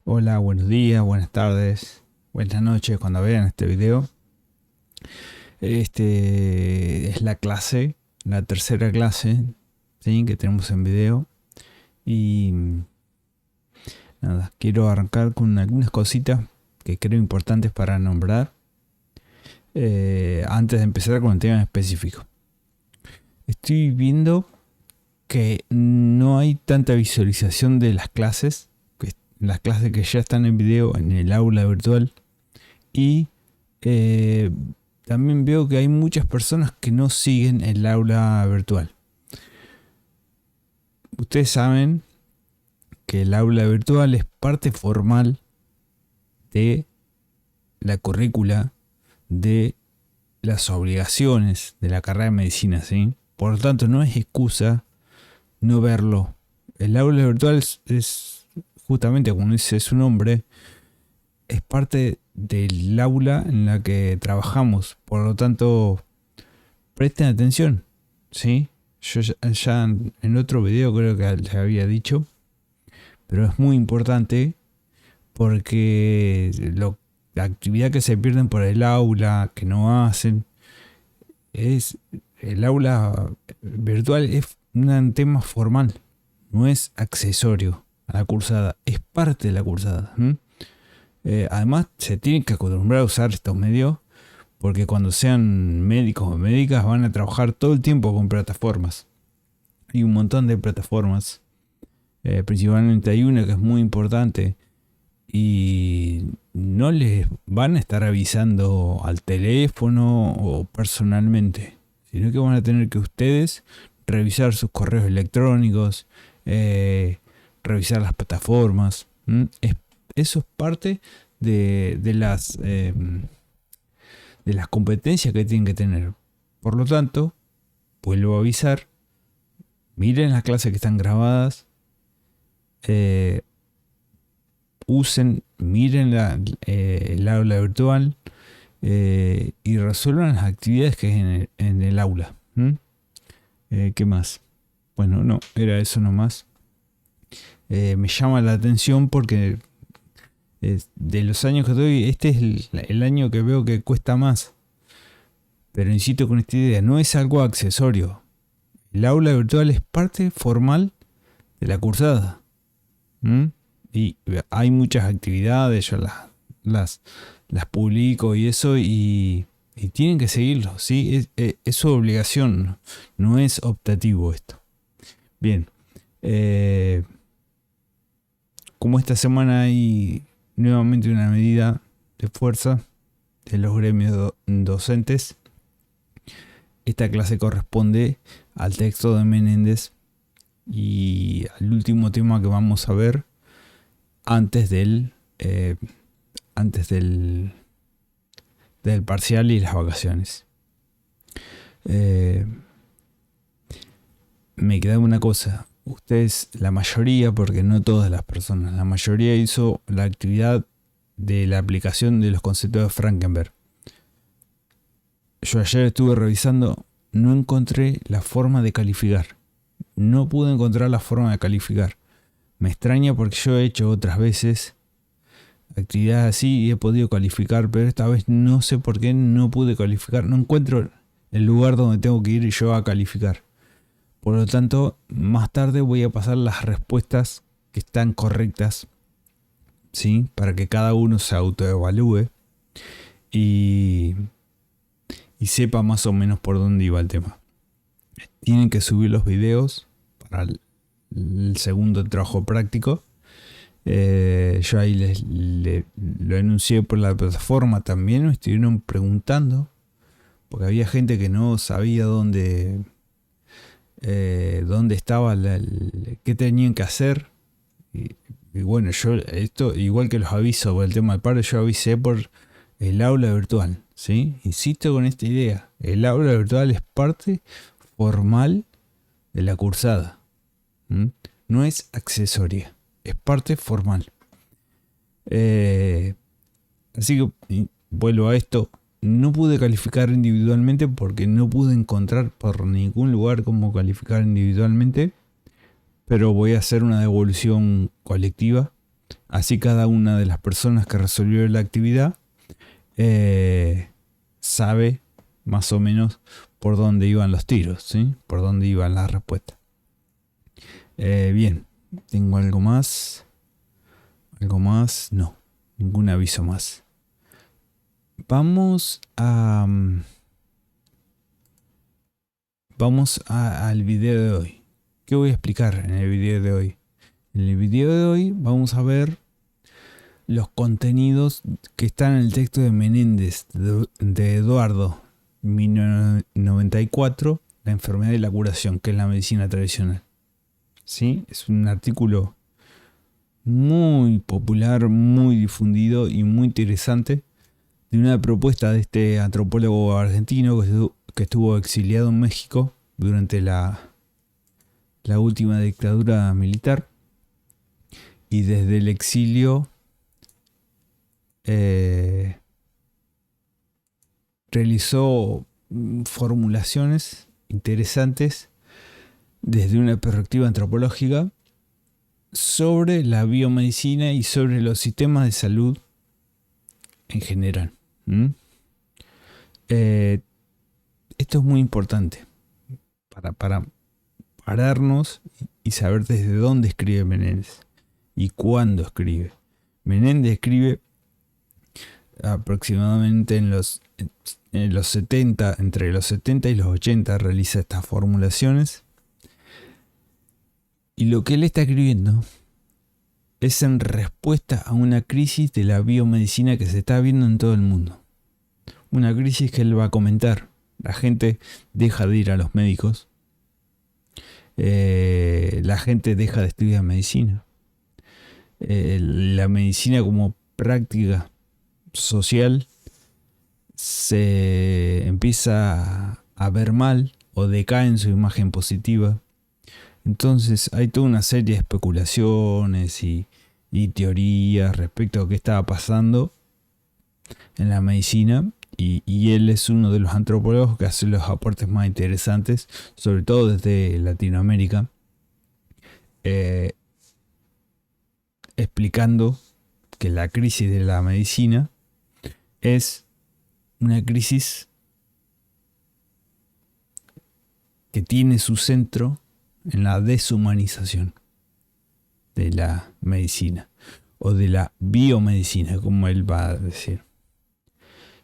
Hola, buenos días, buenas tardes, buenas noches cuando vean este video. Este es la clase, la tercera clase, ¿sí? Que tenemos en video. Y nada, quiero arrancar con algunas cositas que creo importantes para nombrar antes de empezar con el tema específico. Estoy viendo que no hay tanta visualización de las clases que ya están en video en el aula virtual. Y también veo que hay muchas personas que no siguen el aula virtual. Ustedes saben que el aula virtual es parte formal de la currícula de las obligaciones de la carrera de medicina, ¿sí? Por lo tanto, no es excusa no verlo. El aula virtual es justamente, como dice su nombre, es parte del aula en la que trabajamos. Por lo tanto, presten atención, ¿sí? Yo ya en otro video creo que les había dicho, pero es muy importante porque la actividad que se pierden por el aula, que no hacen, es el aula virtual es un tema formal, no es accesorio a la cursada, es parte de la cursada. Además, se tienen que acostumbrar a usar estos medios porque cuando sean médicos o médicas van a trabajar todo el tiempo con plataformas. Hay un montón de plataformas, principalmente hay una que es muy importante y no les van a estar avisando al teléfono o personalmente, sino que van a tener que ustedes revisar sus correos electrónicos, revisar las plataformas. Eso es parte de las competencias que tienen que tener. Por lo tanto, vuelvo a avisar, miren las clases que están grabadas, miren el aula virtual y resuelvan las actividades que hay en el aula. ¿Qué más? Bueno, no, era eso nomás. Me llama la atención porque de los años que doy, este es el año que veo que cuesta más. Pero insisto con esta idea, no es algo accesorio. El aula virtual es parte formal de la cursada. Y hay muchas actividades, yo las publico y eso, y tienen que seguirlo, ¿sí? Es su obligación, no es optativo esto. Bien, como esta semana hay nuevamente una medida de fuerza de los gremios docentes, esta clase corresponde al texto de Menéndez y al último tema que vamos a ver antes del parcial y las vacaciones. Me queda una cosa. Ustedes, la mayoría, porque no todas las personas, la mayoría hizo la actividad de la aplicación de los conceptos de Frankenberg. Yo ayer estuve revisando, no encontré la forma de calificar. No pude encontrar la forma de calificar. Me extraña porque yo he hecho otras veces actividades así y he podido calificar, pero esta vez no sé por qué no pude calificar. No encuentro el lugar donde tengo que ir yo a calificar. Por lo tanto, más tarde voy a pasar las respuestas que están correctas, ¿sí? Para que cada uno se autoevalúe y sepa más o menos por dónde iba el tema. Tienen que subir los videos para el segundo trabajo práctico. Yo ahí lo anuncié por la plataforma también. Me estuvieron preguntando porque había gente que no sabía dónde estaba, qué tenían que hacer. Y bueno, yo esto, igual que los aviso por el tema del paro, yo avisé por el aula virtual, ¿sí? Insisto con esta idea, el aula virtual es parte formal de la cursada. No es accesoria, es parte formal. Así que vuelvo a esto. No pude calificar individualmente porque no pude encontrar por ningún lugar cómo calificar individualmente. Pero voy a hacer una devolución colectiva Así cada una de las personas que resolvió la actividad sabe más o menos por dónde iban los tiros, ¿sí? Por dónde iban las respuestas. Bien, ¿tengo algo más? ¿Algo más? No, ningún aviso más. Vamos al video de hoy. ¿Qué voy a explicar en el video de hoy? En el video de hoy vamos a ver los contenidos que están en el texto de Menéndez, de Eduardo, 1994, La enfermedad y la curación, que es la medicina tradicional. ¿Sí? Es un artículo muy popular, muy difundido y muy interesante de una propuesta de este antropólogo argentino que estuvo exiliado en México durante la última dictadura militar, y desde el exilio realizó formulaciones interesantes desde una perspectiva antropológica sobre la biomedicina y sobre los sistemas de salud en general. Esto es muy importante para pararnos y saber desde dónde escribe Menéndez y cuándo escribe. Menéndez escribe aproximadamente en los 70, entre los 70 y los 80 realiza estas formulaciones, y lo que él está escribiendo es en respuesta a una crisis de la biomedicina que se está viendo en todo el mundo. Una crisis que él va a comentar. La gente deja de ir a los médicos, la gente deja de estudiar medicina, la medicina como práctica social se empieza a ver mal o decae en su imagen positiva. Entonces hay toda una serie de especulaciones y teorías respecto a qué estaba pasando en la medicina, y él es uno de los antropólogos que hace los aportes más interesantes, sobre todo desde Latinoamérica, explicando que la crisis de la medicina es una crisis que tiene su centro en la deshumanización de la medicina o de la biomedicina, como él va a decir.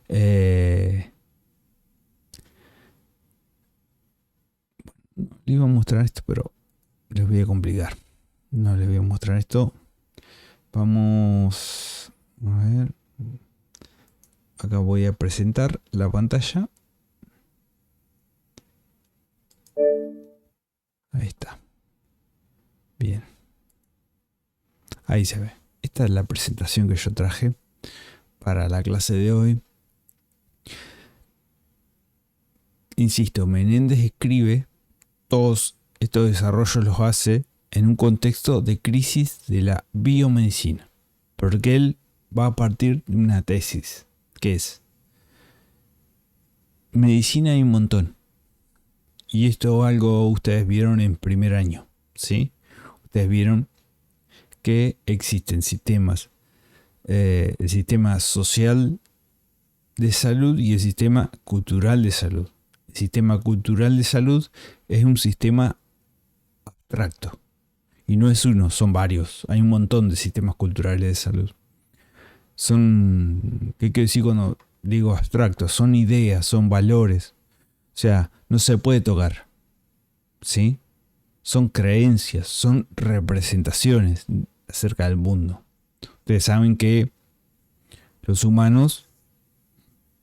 Le iba a mostrar esto, pero les voy a complicar. No les voy a mostrar esto. Vamos a ver. Acá voy a presentar la pantalla. Ahí está. Bien. Ahí se ve. Esta es la presentación que yo traje para la clase de hoy. Insisto, Menéndez escribe todos estos desarrollos, los hace en un contexto de crisis de la biomedicina, porque él va a partir de una tesis, que es: medicina hay un montón, y esto algo ustedes vieron en primer año, ¿sí? Ustedes vieron que existen sistemas, el sistema social de salud y el sistema cultural de salud. El sistema cultural de salud es un sistema abstracto. Y no es uno, son varios. Hay un montón de sistemas culturales de salud. Son, ¿qué quiero decir cuando digo abstractos? Son ideas, son valores. O sea, no se puede tocar. ¿Sí? Son creencias, son representaciones acerca del mundo. Ustedes saben que los humanos,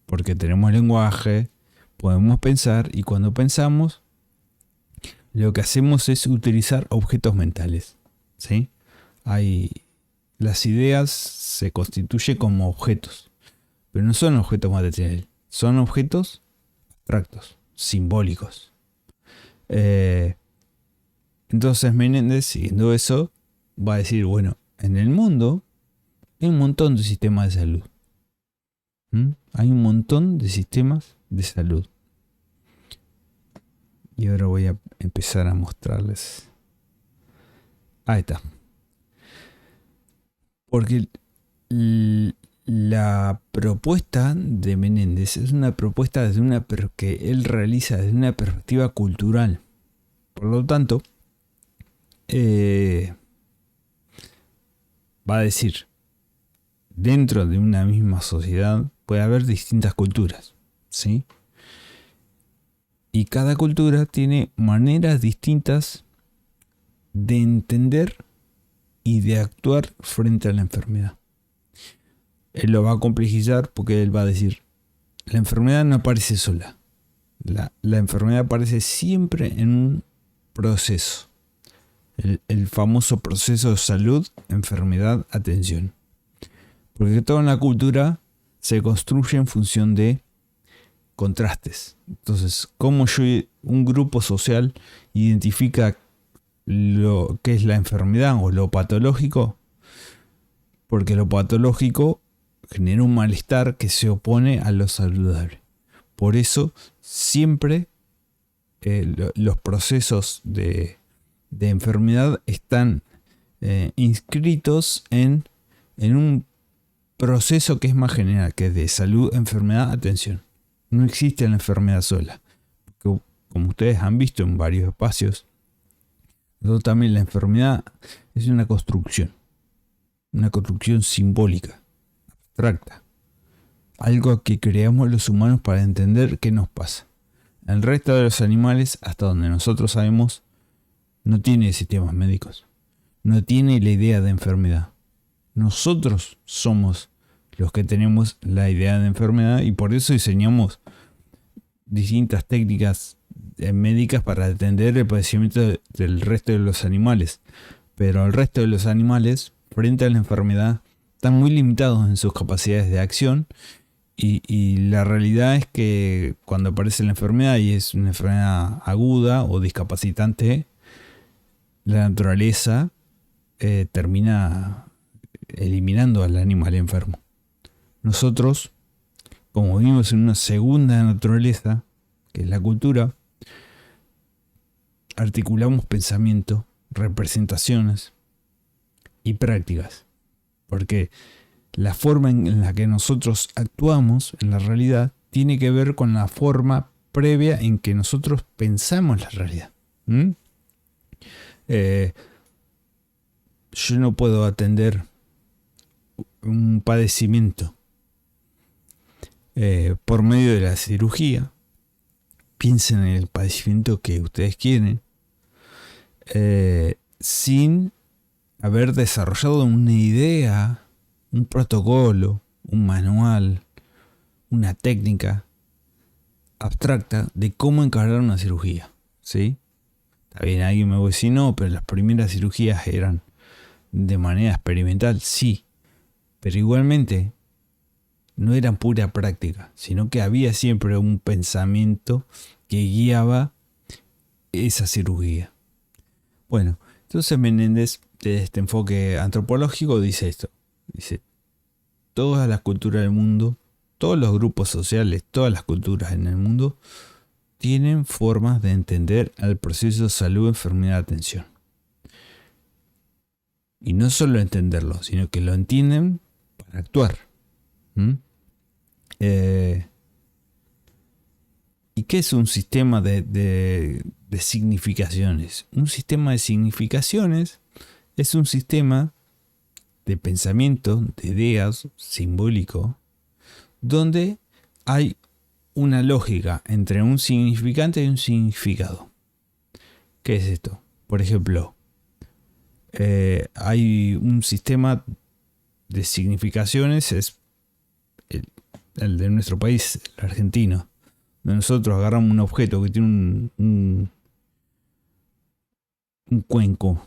porque tenemos lenguaje, podemos pensar, y cuando pensamos, lo que hacemos es utilizar objetos mentales. ¿Sí? Las ideas se constituyen como objetos, pero no son objetos materiales, son objetos abstractos, simbólicos. Entonces Menéndez, siguiendo eso, va a decir, bueno, en el mundo hay un montón de sistemas de salud. Hay un montón de sistemas de salud. Y ahora voy a empezar a mostrarles. Ahí está. Porque la propuesta de Menéndez es una propuesta que él realiza desde una perspectiva cultural. Por lo tanto, va a decir, dentro de una misma sociedad puede haber distintas culturas, ¿sí? Y cada cultura tiene maneras distintas de entender y de actuar frente a la enfermedad. Él lo va a complejizar porque él va a decir, la enfermedad no aparece sola. La enfermedad aparece siempre en un proceso. El famoso proceso de salud, enfermedad, atención. Porque toda la cultura se construye en función de contrastes. Entonces, ¿cómo un grupo social identifica lo que es la enfermedad o lo patológico? Porque lo patológico genera un malestar que se opone a lo saludable. Por eso, siempre los procesos de enfermedad están inscritos en un proceso que es más general, que es de salud, enfermedad, atención. No existe la enfermedad sola. Porque, como ustedes han visto en varios espacios, también la enfermedad es una construcción simbólica, abstracta. Algo que creamos los humanos para entender qué nos pasa. El resto de los animales, hasta donde nosotros sabemos, no tiene sistemas médicos. No tiene la idea de enfermedad. Nosotros somos los que tenemos la idea de enfermedad y por eso diseñamos distintas técnicas médicas para atender el padecimiento del resto de los animales. Pero el resto de los animales, frente a la enfermedad, están muy limitados en sus capacidades de acción y la realidad es que cuando aparece la enfermedad y es una enfermedad aguda o discapacitante, la naturaleza termina eliminando al animal enfermo. Nosotros, como vivimos en una segunda naturaleza, que es la cultura, articulamos pensamiento, representaciones y prácticas. Porque la forma en la que nosotros actuamos en la realidad tiene que ver con la forma previa en que nosotros pensamos la realidad. Yo no puedo atender un padecimiento por medio de la cirugía. Piensen en el padecimiento que ustedes quieren, sin haber desarrollado una idea, un protocolo, un manual, una técnica abstracta de cómo encarar una cirugía, ¿sí? Está bien, alguien me va a decir, no, pero las primeras cirugías eran de manera experimental, sí, pero igualmente no eran pura práctica, sino que había siempre un pensamiento que guiaba esa cirugía. Bueno, entonces Menéndez, desde este enfoque antropológico, dice esto. Dice, todas las culturas del mundo, todos los grupos sociales, todas las culturas en el mundo, tienen formas de entender al proceso de salud, enfermedad, atención. Y no solo entenderlo, sino que lo entienden para actuar. ¿Y qué es un sistema de significaciones? Un sistema de significaciones es un sistema de pensamiento, de ideas, simbólico, donde hay una lógica entre un significante y un significado. ¿Qué es esto? Por ejemplo, hay un sistema de significaciones, es el de nuestro país, el argentino. Nosotros agarramos un objeto que tiene un cuenco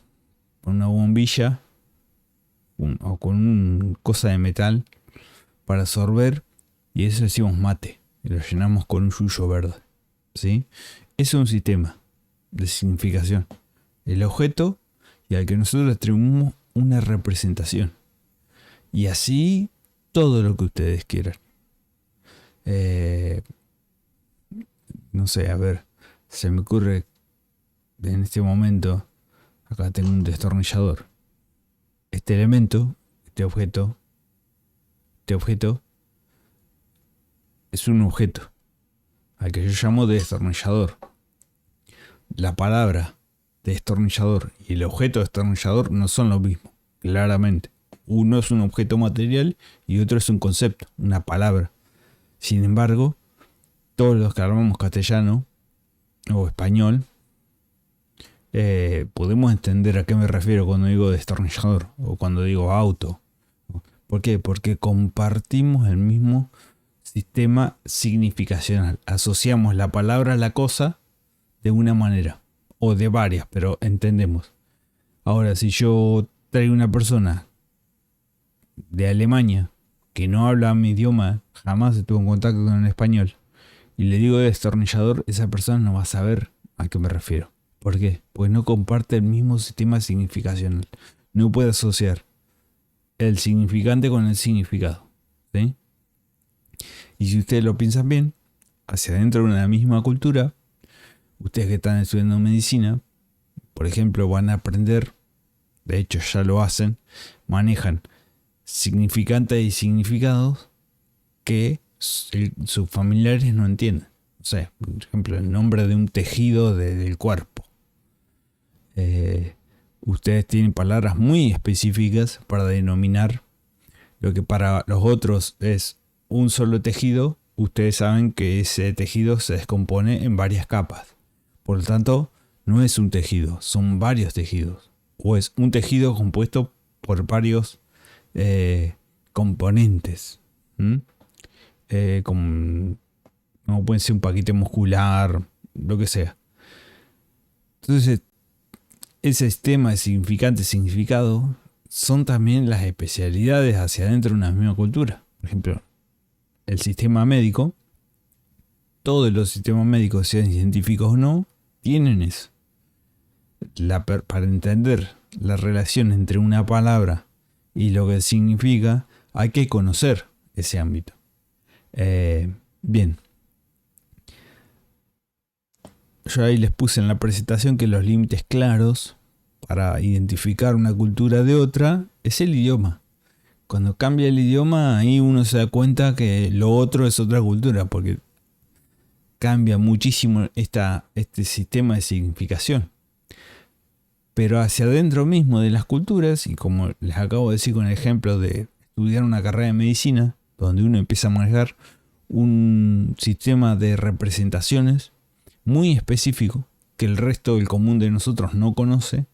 con una bombilla o con una cosa de metal para absorber, y eso decimos mate y lo llenamos con un yuyo verde, ¿sí? Eso es un sistema de significación, el objeto, y al que nosotros le atribuimos una representación, y así todo lo que ustedes quieran. No sé, a ver, se me ocurre en este momento, acá tengo un destornillador. Este elemento Este objeto es un objeto al que yo llamo destornillador. La palabra destornillador y el objeto destornillador no son lo mismo, claramente. Uno es un objeto material y otro es un concepto, una palabra. Sin embargo, todos los que hablamos castellano o español podemos entender a qué me refiero cuando digo destornillador o cuando digo auto. ¿Por qué? Porque compartimos el mismo sistema significacional. Asociamos la palabra a la cosa de una manera o de varias, pero entendemos. Ahora, si yo traigo una persona de Alemania que no habla mi idioma, jamás estuvo en contacto con el español, y le digo destornillador, esa persona no va a saber a qué me refiero. ¿Por qué? Porque no comparte el mismo sistema significacional. No puede asociar el significante con el significado, ¿sí? Y si ustedes lo piensan bien, hacia adentro de una misma cultura, ustedes que están estudiando medicina, por ejemplo, van a aprender, de hecho ya lo hacen, manejan significantes y significados que sus familiares no entienden. O sea, por ejemplo, el nombre de un tejido del cuerpo. Ustedes tienen palabras muy específicas para denominar lo que para los otros es un solo tejido. Ustedes saben que ese tejido se descompone en varias capas. Por lo tanto, no es un tejido, son varios tejidos. O es un tejido compuesto por varios componentes. Como puede ser un paquete muscular, lo que sea. Entonces, ese sistema de significante y significado son también las especialidades hacia adentro de una misma cultura. Por ejemplo, el sistema médico, todos los sistemas médicos, sean científicos o no, tienen eso. Para entender la relación entre una palabra y lo que significa, hay que conocer ese ámbito. Bien. Yo ahí les puse en la presentación que los límites claros para identificar una cultura de otra es el idioma. Cuando cambia el idioma, ahí uno se da cuenta que lo otro es otra cultura, porque cambia muchísimo este sistema de significación. Pero hacia adentro mismo de las culturas, y como les acabo de decir con el ejemplo de estudiar una carrera de medicina, donde uno empieza a manejar un sistema de representaciones muy específico que el resto del común de nosotros no conoce.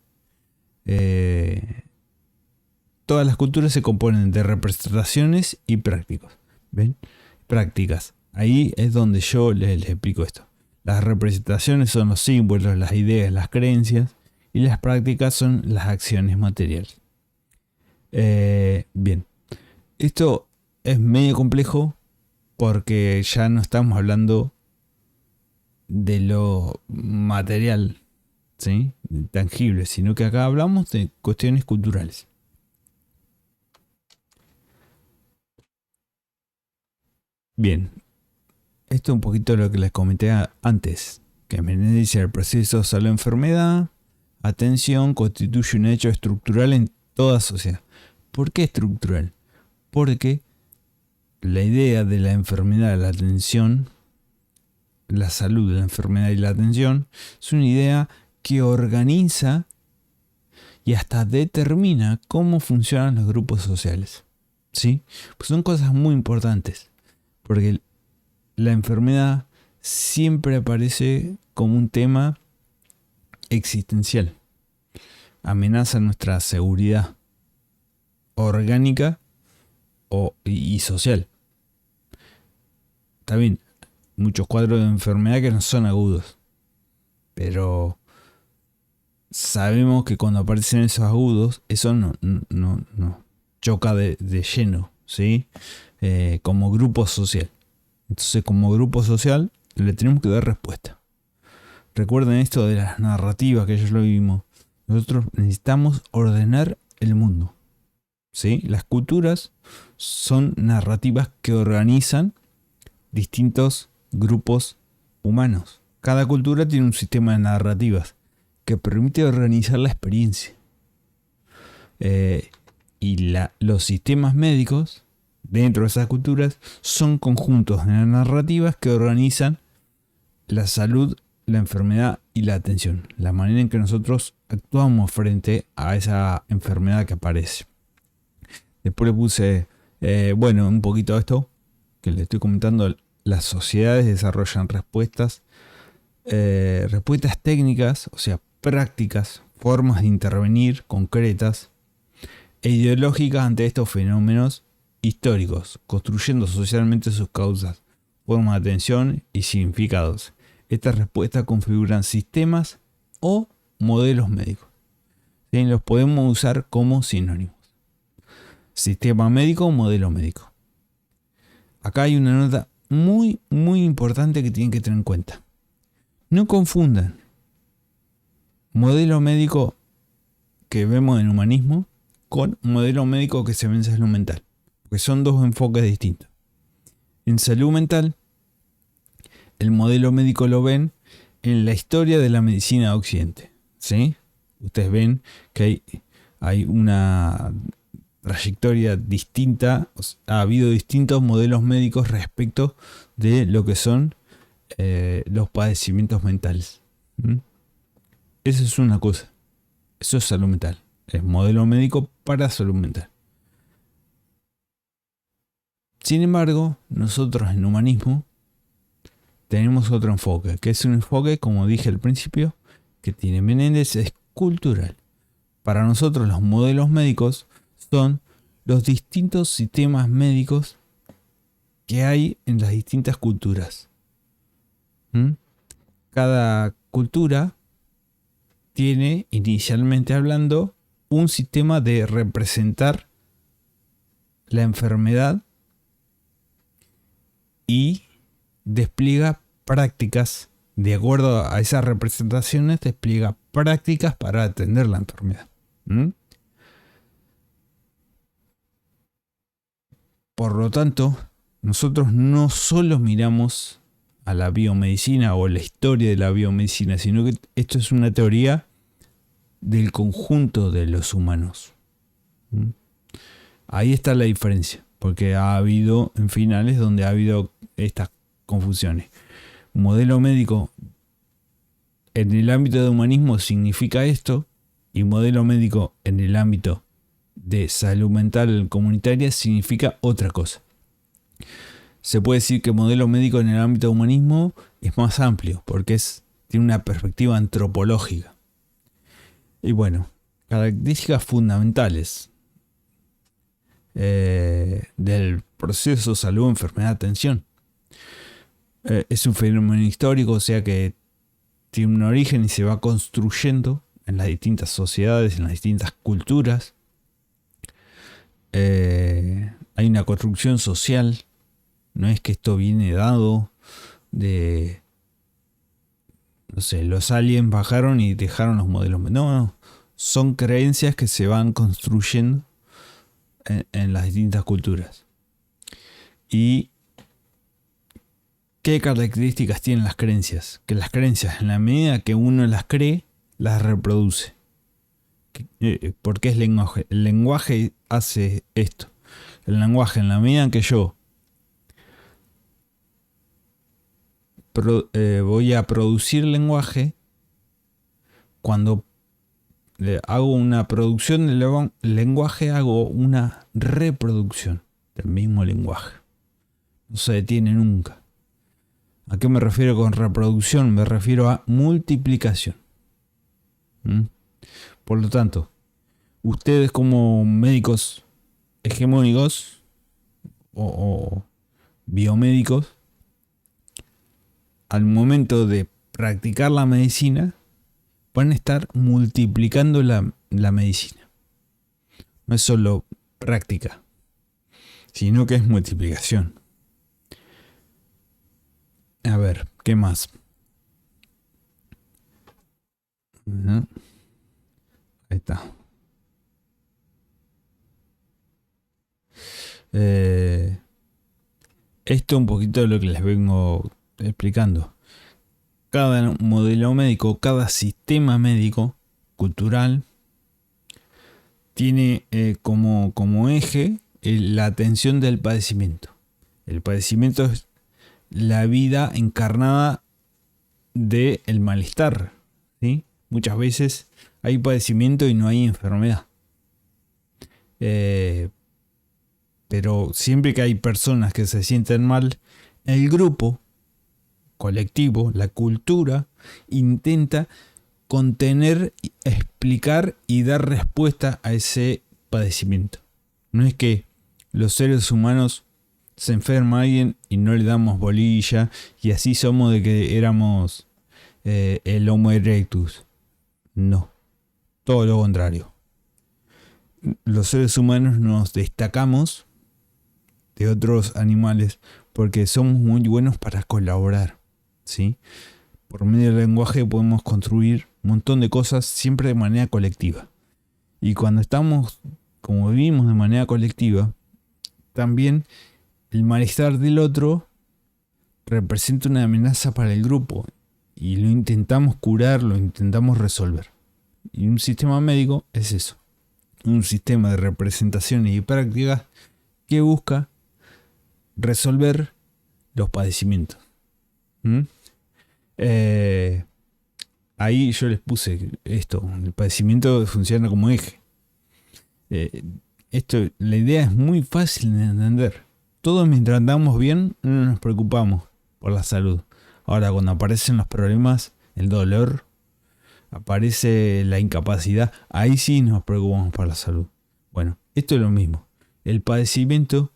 Todas las culturas se componen de representaciones y prácticas. ¿Ven? Prácticas. Ahí es donde yo les explico esto. Las representaciones son los símbolos, las ideas, las creencias, y las prácticas son las acciones materiales. Bien. Esto es medio complejo porque ya no estamos hablando de lo material, ¿sí? Tangible, sino que acá hablamos de cuestiones culturales. Bien, esto es un poquito lo que les comenté antes, que Menendez dice: el proceso de la enfermedad, atención, constituye un hecho estructural en toda sociedad. ¿Por qué estructural? Porque la idea de la enfermedad, la atención, la salud de la enfermedad y la atención, es una idea que organiza y hasta determina cómo funcionan los grupos sociales. ¿Sí? Pues son cosas muy importantes, porque la enfermedad siempre aparece como un tema existencial. Amenaza nuestra seguridad orgánica y social. Está bien, muchos cuadros de enfermedad que no son agudos, pero sabemos que cuando aparecen esos agudos, eso no choca de lleno, ¿sí? Como grupo social. Entonces, como grupo social, le tenemos que dar respuesta. Recuerden esto de las narrativas, que ya lo vimos. Nosotros necesitamos ordenar el mundo, ¿sí? Las culturas son narrativas que organizan distintos grupos humanos. Cada cultura tiene un sistema de narrativas que permite organizar la experiencia. los sistemas médicos dentro de esas culturas son conjuntos de narrativas que organizan la salud, la enfermedad y la atención, la manera en que nosotros actuamos frente a esa enfermedad que aparece. Después le puse, un poquito de esto que le estoy comentando. Las sociedades desarrollan respuestas técnicas, o sea, prácticas, formas de intervenir concretas e ideológicas ante estos fenómenos históricos, construyendo socialmente sus causas, formas de atención y significados. Estas respuestas configuran sistemas o modelos médicos. ¿Sí? Los podemos usar como sinónimos. Sistema médico o modelo médico. Acá hay una nota muy, muy importante que tienen que tener en cuenta. No confundan modelo médico que vemos en humanismo con modelo médico que se ve en salud mental, porque son dos enfoques distintos. En salud mental, el modelo médico lo ven en la historia de la medicina de Occidente. ¿Sí? Ustedes ven que hay una trayectoria distinta, ha habido distintos modelos médicos respecto de lo que son los padecimientos mentales. Eso es una cosa. Eso es salud mental. Es modelo médico para salud mental. Sin embargo, nosotros en humanismo tenemos otro enfoque, que es un enfoque, como dije al principio, que tiene Menéndez, es cultural. Para nosotros los modelos médicos son los distintos sistemas médicos que hay en las distintas culturas. Cada cultura tiene, inicialmente hablando, un sistema de representar la enfermedad y despliega prácticas, de acuerdo a esas representaciones, despliega prácticas para atender la enfermedad. Por lo tanto, nosotros no solo miramos a la biomedicina o la historia de la biomedicina, sino que esto es una teoría del conjunto de los humanos. Ahí está la diferencia, porque ha habido en finales donde ha habido estas confusiones. Modelo médico en el ámbito de humanismo significa esto, y modelo médico en el ámbito de salud mental comunitaria significa otra cosa. Se puede decir que modelo médico en el ámbito de humanismo es más amplio, porque tiene una perspectiva antropológica. Y bueno, características fundamentales del proceso salud, enfermedad, atención. Es un fenómeno histórico, o sea que tiene un origen y se va construyendo en las distintas sociedades, en las distintas culturas. Hay una construcción social. No es que esto viene dado de, no sé, los aliens bajaron y dejaron los modelos. No. Son creencias que se van construyendo en las distintas culturas. ¿Y qué características tienen las creencias? Que las creencias, en la medida que uno las cree, las reproduce. Porque es lenguaje. El lenguaje hace esto. El lenguaje, en la medida en que yo voy a producir lenguaje, cuando hago una producción del lenguaje, hago una reproducción del mismo lenguaje. No se detiene nunca. ¿A qué me refiero con reproducción? Me refiero a multiplicación. Por lo tanto, ustedes como médicos hegemónicos o biomédicos, al momento de practicar la medicina, van a estar multiplicando la medicina. No es solo práctica, sino que es multiplicación. A ver, ¿qué más? Ahí está. Esto un poquito de lo que les vengo explicando. Cada modelo médico, cada sistema médico cultural tiene como eje la atención del padecimiento. El padecimiento es la vida encarnada del malestar, ¿sí? Muchas veces hay padecimiento y no hay enfermedad. Pero siempre que hay personas que se sienten mal, el grupo colectivo, la cultura, intenta contener, explicar y dar respuesta a ese padecimiento. No es que los seres humanos se enferma alguien y no le damos bolilla y así somos de que éramos el Homo erectus. No, todo lo contrario. Los seres humanos nos destacamos de otros animales porque somos muy buenos para colaborar, ¿sí? Por medio del lenguaje podemos construir un montón de cosas siempre de manera colectiva. Y cuando estamos, como vivimos de manera colectiva, también el malestar del otro representa una amenaza para el grupo y lo intentamos curar, lo intentamos resolver. Y un sistema médico es eso, un sistema de representaciones y prácticas que busca resolver los padecimientos. Ahí yo les puse esto, el padecimiento funciona como eje. La idea es muy fácil de entender. Todos mientras andamos bien no nos preocupamos por la salud. Ahora cuando aparecen los problemas, el dolor, aparece la incapacidad, ahí sí nos preocupamos por la salud. Bueno, esto es lo mismo. El padecimiento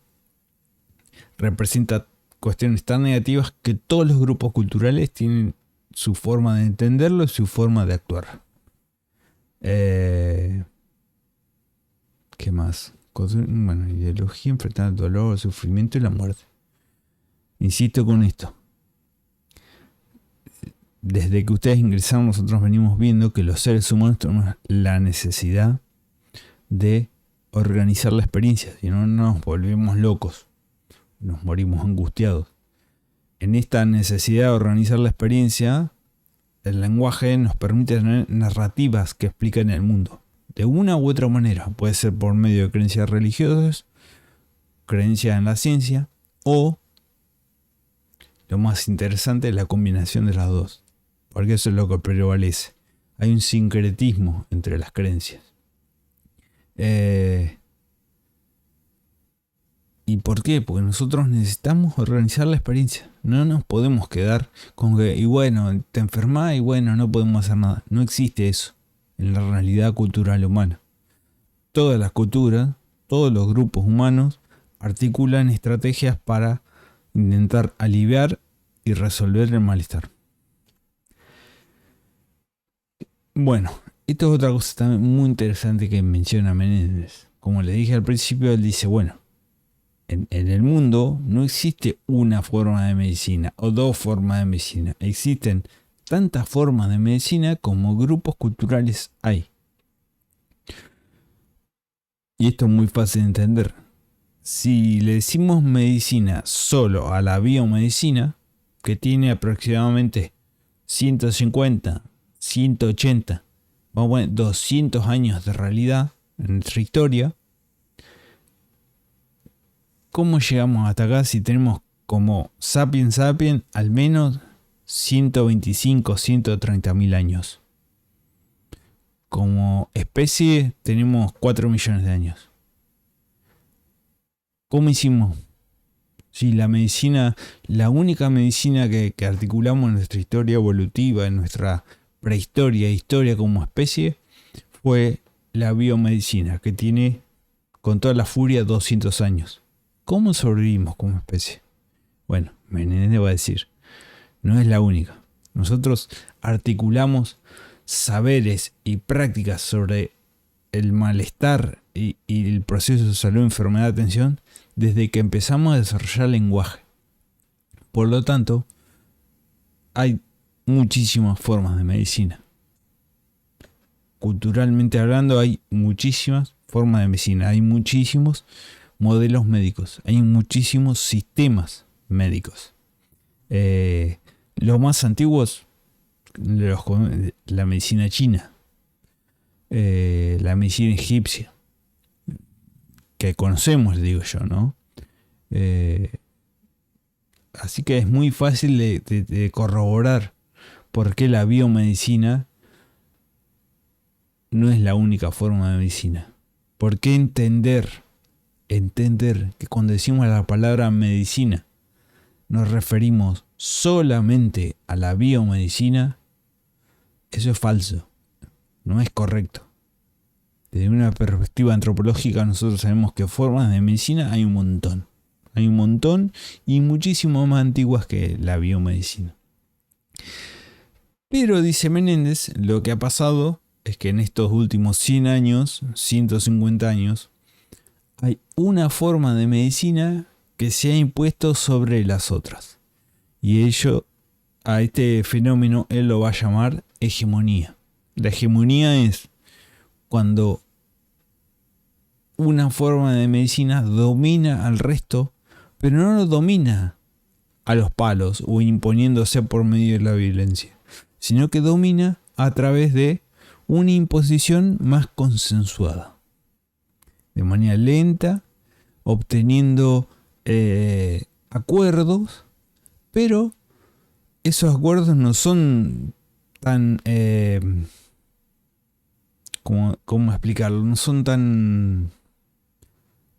representa cuestiones tan negativas que todos los grupos culturales tienen su forma de entenderlo y su forma de actuar. ¿Qué más? Bueno, ideología enfrentar el dolor, el sufrimiento y la muerte. Insisto con esto. Desde que ustedes ingresaron, nosotros venimos viendo que los seres humanos tenemos la necesidad de organizar la experiencia, si no nos volvemos locos, nos morimos angustiados. En esta necesidad de organizar la experiencia, el lenguaje nos permite tener narrativas que explican el mundo. De una u otra manera, puede ser por medio de creencias religiosas, creencias en la ciencia, o, lo más interesante, la combinación de las dos. Porque eso es lo que prevalece. Hay un sincretismo entre las creencias. ¿Y por qué? Porque nosotros necesitamos organizar la experiencia. No nos podemos quedar con que, y bueno, te enfermas y bueno, no podemos hacer nada. No existe eso en la realidad cultural humana. Todas las culturas, todos los grupos humanos articulan estrategias para intentar aliviar y resolver el malestar. Bueno, esto es otra cosa también muy interesante que menciona Menéndez. Como le dije al principio, él dice, bueno, en el mundo no existe una forma de medicina o dos formas de medicina. Existen tantas formas de medicina como grupos culturales hay. Y esto es muy fácil de entender. Si le decimos medicina solo a la biomedicina, que tiene aproximadamente 150, 180, vamos a poner 200 años de realidad en nuestra historia, ¿cómo llegamos hasta acá si tenemos como sapiens sapiens al menos 125, 130 mil años? Como especie tenemos 4 millones de años. ¿Cómo hicimos? Si la medicina, la única medicina que articulamos en nuestra historia evolutiva, en nuestra prehistoria, historia como especie, fue la biomedicina, que tiene con toda la furia 200 años. ¿Cómo sobrevivimos como especie? Bueno, Menéndez va a decir, no es la única. Nosotros articulamos saberes y prácticas sobre el malestar y el proceso de salud, enfermedad, atención, desde que empezamos a desarrollar lenguaje. Por lo tanto, hay muchísimas formas de medicina. Culturalmente hablando, hay muchísimas formas de medicina. Hay muchísimos modelos médicos. Hay muchísimos sistemas médicos. Los más antiguos, la medicina china, la medicina egipcia, que conocemos, digo yo, ¿no? Así que es muy fácil de corroborar por qué la biomedicina no es la única forma de medicina. ¿Por qué entender que cuando decimos la palabra medicina nos referimos solamente a la biomedicina? Eso es falso, no es correcto. Desde una perspectiva antropológica nosotros sabemos que formas de medicina hay un montón. Hay un montón y muchísimo más antiguas que la biomedicina. Pero dice Menéndez, lo que ha pasado es que en estos últimos 100 años, 150 años, hay una forma de medicina que se ha impuesto sobre las otras. Y a este fenómeno él lo va a llamar hegemonía. La hegemonía es cuando una forma de medicina domina al resto, pero no lo domina a los palos o imponiéndose por medio de la violencia, sino que domina a través de una imposición más consensuada, de manera lenta, obteniendo acuerdos, pero esos acuerdos no son tan ¿cómo explicarlo? No son tan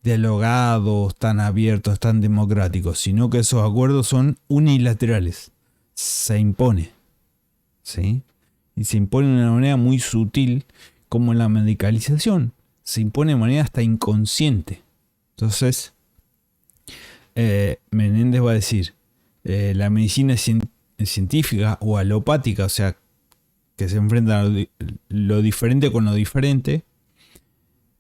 dialogados, tan abiertos, tan democráticos, sino que esos acuerdos son unilaterales. Se impone, ¿sí? Y se impone de una manera muy sutil, como la medicalización. Se impone de manera hasta inconsciente. Entonces, Menéndez va a decir, la medicina científica o alopática, o sea, que se enfrenta a lo diferente con lo diferente,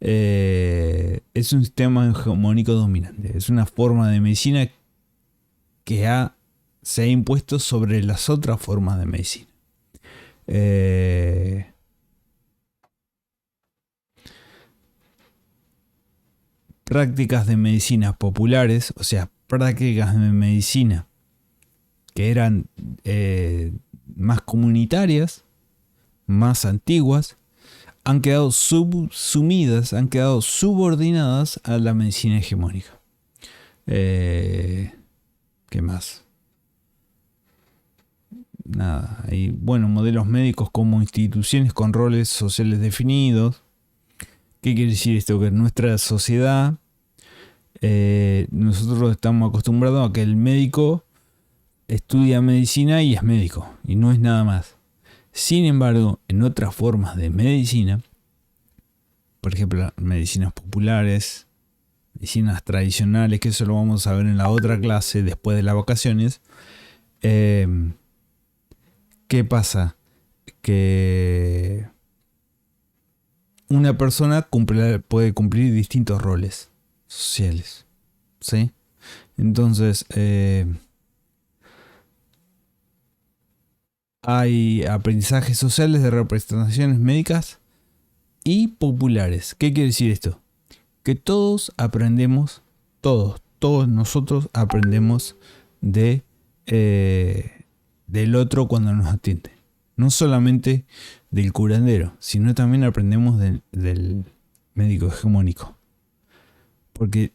es un sistema hegemónico dominante. Es una forma de medicina que se ha impuesto sobre las otras formas de medicina. Prácticas de medicina populares, o sea, prácticas de medicina que eran más comunitarias, más antiguas, han quedado subsumidas, han quedado subordinadas a la medicina hegemónica. ¿Qué más? Nada, hay modelos médicos como instituciones con roles sociales definidos. ¿Qué quiere decir esto? Que en nuestra sociedad nosotros estamos acostumbrados a que el médico estudia medicina y es médico, y no es nada más. Sin embargo, en otras formas de medicina, por ejemplo, medicinas populares, medicinas tradicionales, que eso lo vamos a ver en la otra clase después de las vacaciones, ¿qué pasa? Que una persona puede cumplir distintos roles sociales, ¿sí? Entonces, hay aprendizajes sociales de representaciones médicas y populares. ¿Qué quiere decir esto? Que todos aprendemos, todos nosotros aprendemos del otro cuando nos atiende. No solamente del curandero, sino también aprendemos del médico hegemónico. Porque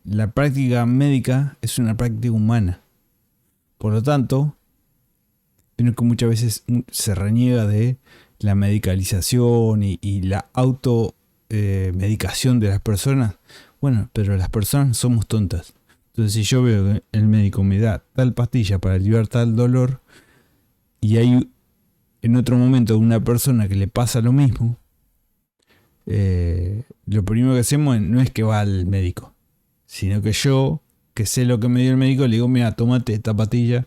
la práctica médica es una práctica humana. Por lo tanto, que muchas veces se reniega de la medicalización y la automedicación de las personas. Bueno, pero las personas somos tontas. Entonces, si yo veo que el médico me da tal pastilla para aliviar tal dolor y hay en otro momento una persona que le pasa lo mismo, lo primero que hacemos no es que va al médico, sino que yo, que sé lo que me dio el médico, le digo, mira, tómate esta pastilla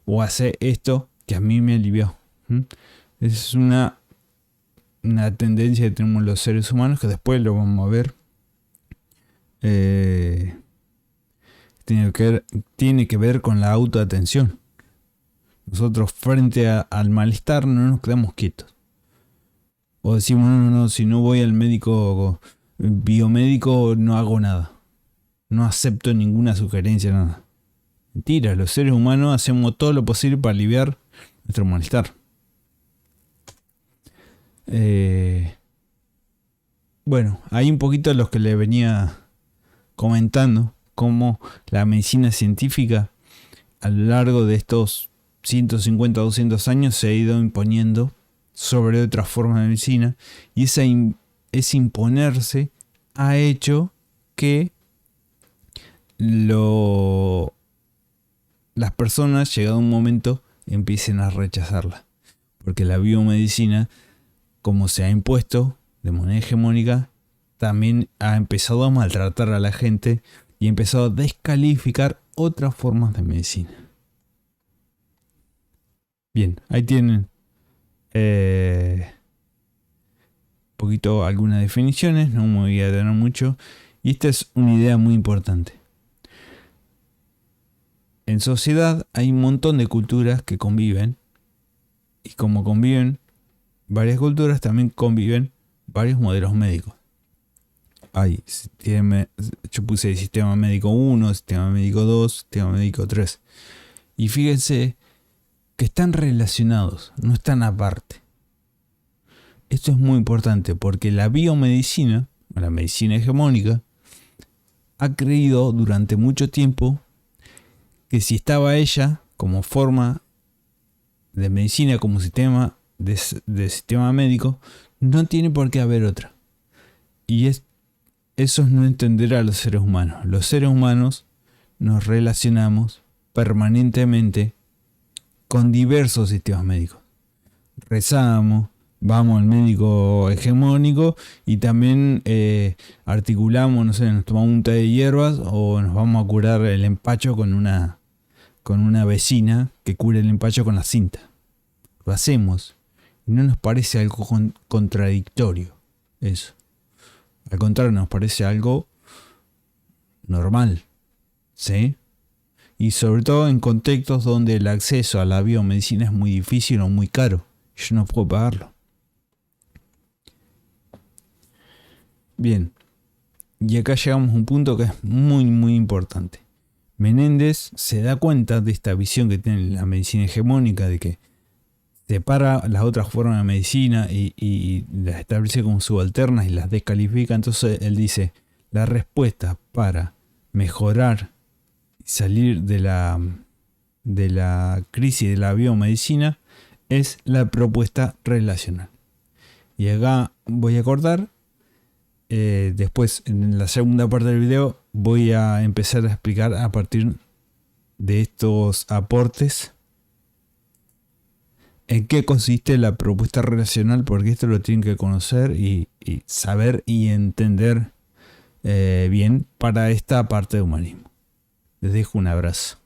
o hace esto que a mí me alivió. Es una tendencia que tenemos los seres humanos, que después lo vamos a ver. Tiene que ver con la autoatención. Nosotros frente al malestar no nos quedamos quietos. O decimos, no, si no voy al médico biomédico no hago nada. No acepto ninguna sugerencia, nada. Mentira, los seres humanos hacemos todo lo posible para aliviar nuestro malestar. Bueno, hay un poquito los que le venía comentando, cómo la medicina científica a lo largo de estos 150 o 200 años se ha ido imponiendo sobre otras formas de medicina, y ese imponerse ha hecho que las personas, llegado un momento, empiecen a rechazarla. Porque la biomedicina, como se ha impuesto de manera hegemónica, también ha empezado a maltratar a la gente y ha empezado a descalificar otras formas de medicina. Bien, ahí tienen poquito algunas definiciones, no me voy a detener mucho. Y esta es una idea muy importante. En sociedad hay un montón de culturas que conviven, y como conviven varias culturas, también conviven varios modelos médicos. Yo puse sistema médico 1, sistema médico 2, sistema médico 3. Y fíjense que están relacionados, no están aparte. Esto es muy importante porque la biomedicina, la medicina hegemónica, ha creído durante mucho tiempo que si estaba ella como forma de medicina, como sistema de sistema médico, no tiene por qué haber otra. Y eso es no entender a los seres humanos. Los seres humanos nos relacionamos permanentemente con diversos sistemas médicos. Rezamos, vamos al médico hegemónico y también articulamos, no sé, nos tomamos un té de hierbas o nos vamos a curar el empacho con una vecina que cura el empacho con la cinta. Lo hacemos y no nos parece algo contradictorio eso. Al contrario, nos parece algo normal, ¿sí? Y sobre todo en contextos donde el acceso a la biomedicina es muy difícil o muy caro. Yo no puedo pagarlo. Bien, y acá llegamos a un punto que es muy, muy importante. Menéndez se da cuenta de esta visión que tiene la medicina hegemónica, de que separa las otras formas de medicina y las establece como subalternas y las descalifica. Entonces él dice, la respuesta para mejorar y salir de la crisis de la biomedicina es la propuesta relacional. Y acá voy a cortar. Después, en la segunda parte del video, voy a empezar a explicar a partir de estos aportes en qué consiste la propuesta relacional, porque esto lo tienen que conocer y saber y entender bien para esta parte de humanismo. Les dejo un abrazo.